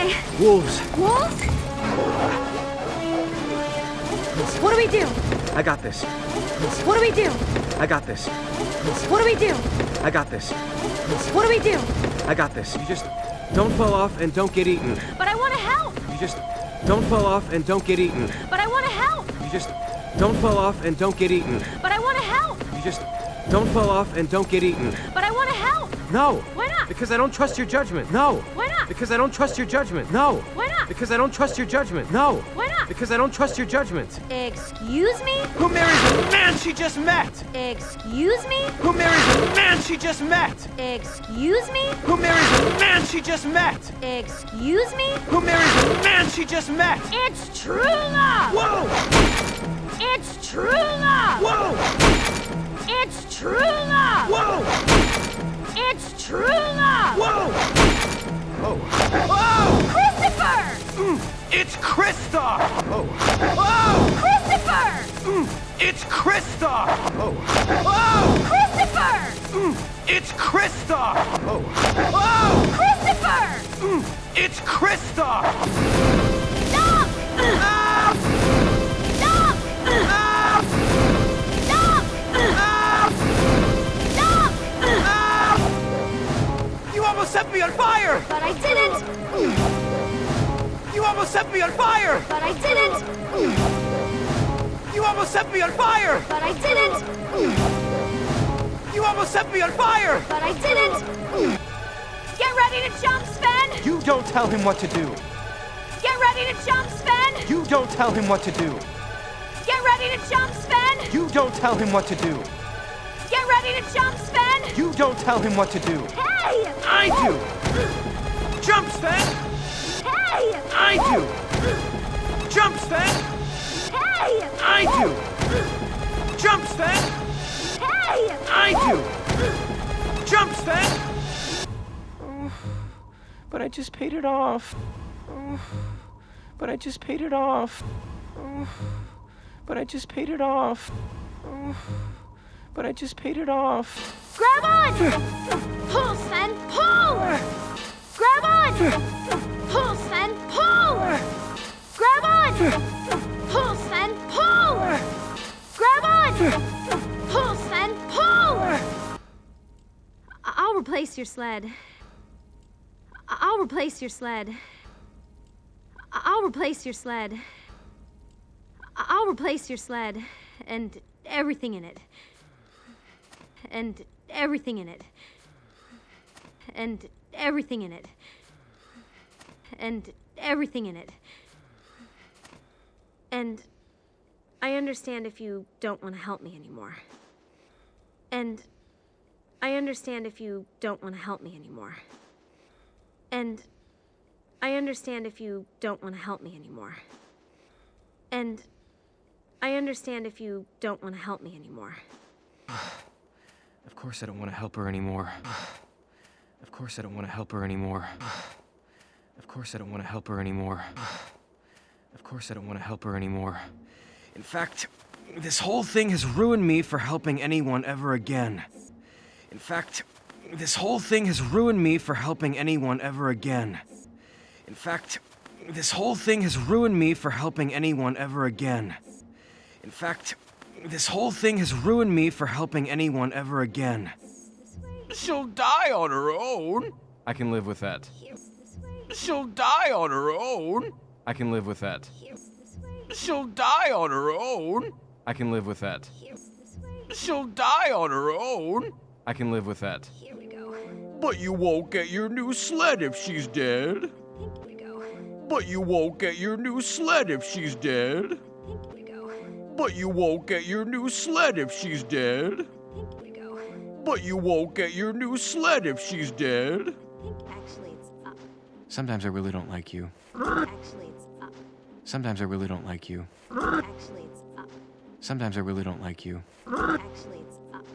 Okay. Wolves. Wolves? What do we do? I got this. What do we do? I got this. What do we do? I got this. What do we do? I got this. You just don't fall off and don't get eaten. But I want to help. You just don't fall off and don't get eaten. But I want to help. You just don't fall off and don't get eaten. But I want to help. You just don't fall off and don't get eaten. But I want to help. No. Why not? Because I don't trust your judgment. No. Why not? Because I don't trust your judgment. No. Why not? Because I don't trust your judgment. No. Why not? Because I don't trust your judgment. Excuse me? Who marries the man she just met? Excuse me? Who marries the man she just met? Excuse me? Who marries the man she just met? Excuse me? Who marries the man she just met? It's true love! Whoa! It's true love! Whoa! It's true love! Whoa! It's true love! Whoa! Oh! Whoa! Christopher! It's Krista! Oh! Whoa! Christopher! It's Krista! Oh! Whoa! Christopher! It's Krista! Oh! Whoa! Christopher! It's Krista! Stop! Ah! Stop! Ah! Stop! Ah! Stop! Ah! You almost set me on fire! But I didn't! You almost set me on fire! But I didn't! You almost set me on fire! But I didn't! You almost set me on fire! But I didn't! Get ready to jump, Sven! You don't tell him what to do. Get ready to jump, Sven! You don't tell him what to do. Get ready to jump, Sven! You don't tell him what to do. Get ready to jump, Sven! You don't tell him what to do. Hey! I do! Jump, Sven! Hey! I do! Jump, Sven! Hey! I do! Jump, Sven! Hey! I do! Jump, Sven! But I just paid it off. But I just paid it off. But I just paid it off. But I just paid it off. Grab on! Pull, Sven, pull! Grab on! Pull, Sven, pull! Grab on! Pull, Sven, pull! Grab on! Pull, Sven, pull! I'll replace your sled. I'll replace your sled. I'll replace your sled. I'll replace your sled and everything in it. And everything in it. And everything in it. And everything in it. And I understand if you don't want to help me anymore. And I understand if you don't want to help me anymore. And I understand if you don't want to help me anymore. And I understand if you don't want to help me anymore. Of course I don't want to help her anymore. Of course I don't want to help her anymore. Of course I don't want to help her anymore. Of course I don't want to help her anymore. In fact, this whole thing has ruined me for helping anyone ever again. In fact, this whole thing has ruined me for helping anyone ever again. In fact, this whole thing has ruined me for helping anyone ever again. In fact, this whole thing has ruined me for helping anyone ever again. She'll die on her own. I can live with that. She'll die on her own. I can live with that. She'll die on her own. I can live with that. She'll die on her own. I can live with that. Here we go. But you won't get your new sled if she's dead. Here we go. But you won't get your new sled if she's dead. Here we go. But you won't get your new sled if she's dead. Here we go. But you won't get your new sled if she's dead. Actually, it's up. Sometimes I really don't like you. Actually, it's up. Sometimes I really don't like you. Actually, it's up. Sometimes I really don't like you. Actually, it's up.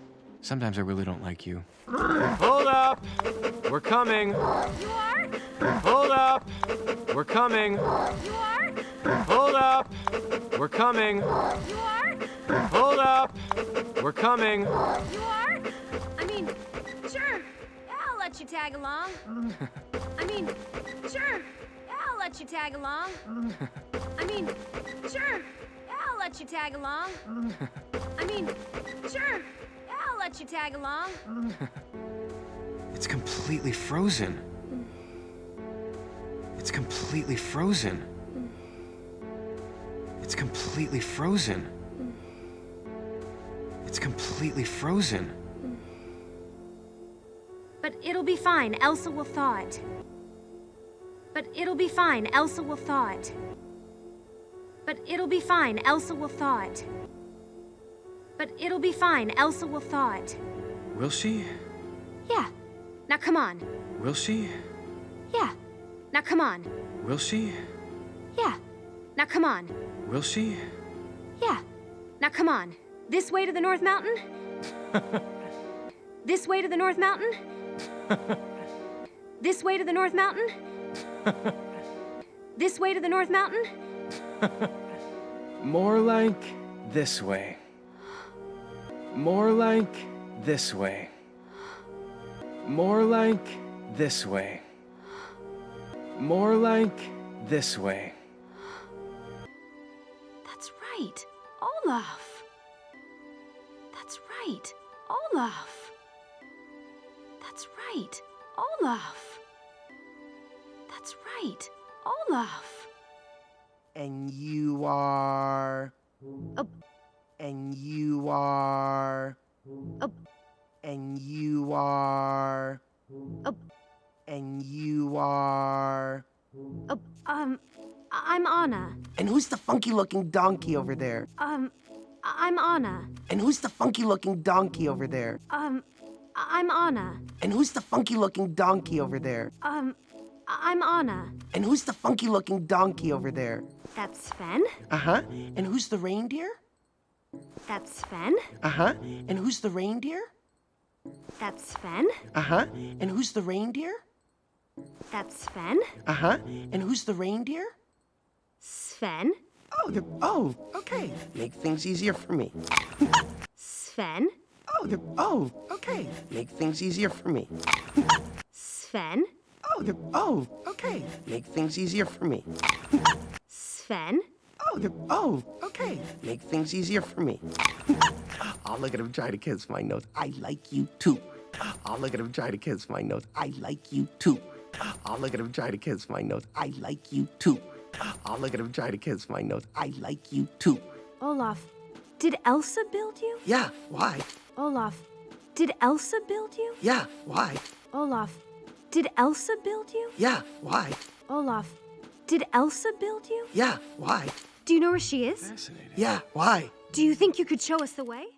Sometimes I really don't like you. Hold up! We're coming! You are? Hold up! We're coming! You are? Hold up! We're coming! You are? Hold up! We're coming! You are? I mean, sure. Yeah, I'll let you tag along. I mean, sure. Yeah, I'll you tag along. I mean, sure. Yeah, I'll let you tag along. I mean, sure. Yeah, I'll let you tag along. It's completely frozen. It's completely frozen. It's completely frozen. It's completely frozen. But it'll be fine. Elsa will thaw it. But it'll be fine. Elsa will thaw it. But it'll be fine. Elsa will thaw it. But it'll be fine. Elsa will thaw it. Will she? Yeah. Now come on. Will she? Yeah. Now come on. Will she? Yeah. Now come on. Will she? Yeah. Now come on. This way to the North Mountain? This way to the North Mountain? This way to the North Mountain? This way to the North Mountain? More like this way. More like this way. More like this way. More like this way. That's right. Olaf. That's right. Olaf. That's right. Olaf. That's right. Olaf. And you are... And you are... And you are... And you are... I'm Anna. And who's the funky-looking donkey over there? I'm Anna. And who's the funky-looking donkey over there? I'm Anna. And who's the funky-looking donkey over there? I'm Anna. And who's the funky-looking donkey over there? That's Sven. Uh-huh. And who's the reindeer? That's Sven. Uh-huh. And who's the reindeer? That's Sven. Uh-huh. And who's the reindeer? That's Sven. Uh-huh. And who's the reindeer? Sven. Oh, okay. Make things easier for me. Sven. Oh, okay. Make things easier for me. Sven. Oh, okay. Make things easier for me. Sven. Oh, okay. Make things easier for me. Oh, look at him try to kiss my nose. I like you too. Oh, look at him try to kiss my nose. I like you too. Oh, look at him try to kiss my nose. I like you too. Oh, look at him try to kiss my nose. I like you too. Olaf, did Elsa build you? Yeah, why? Olaf, did Elsa build you? Yeah, why? Olaf, did Elsa build you? Yeah, why? Olaf, did Elsa build you? Yeah, why? Do you know where she is? Fascinating. Yeah, why? Do you think you could show us the way?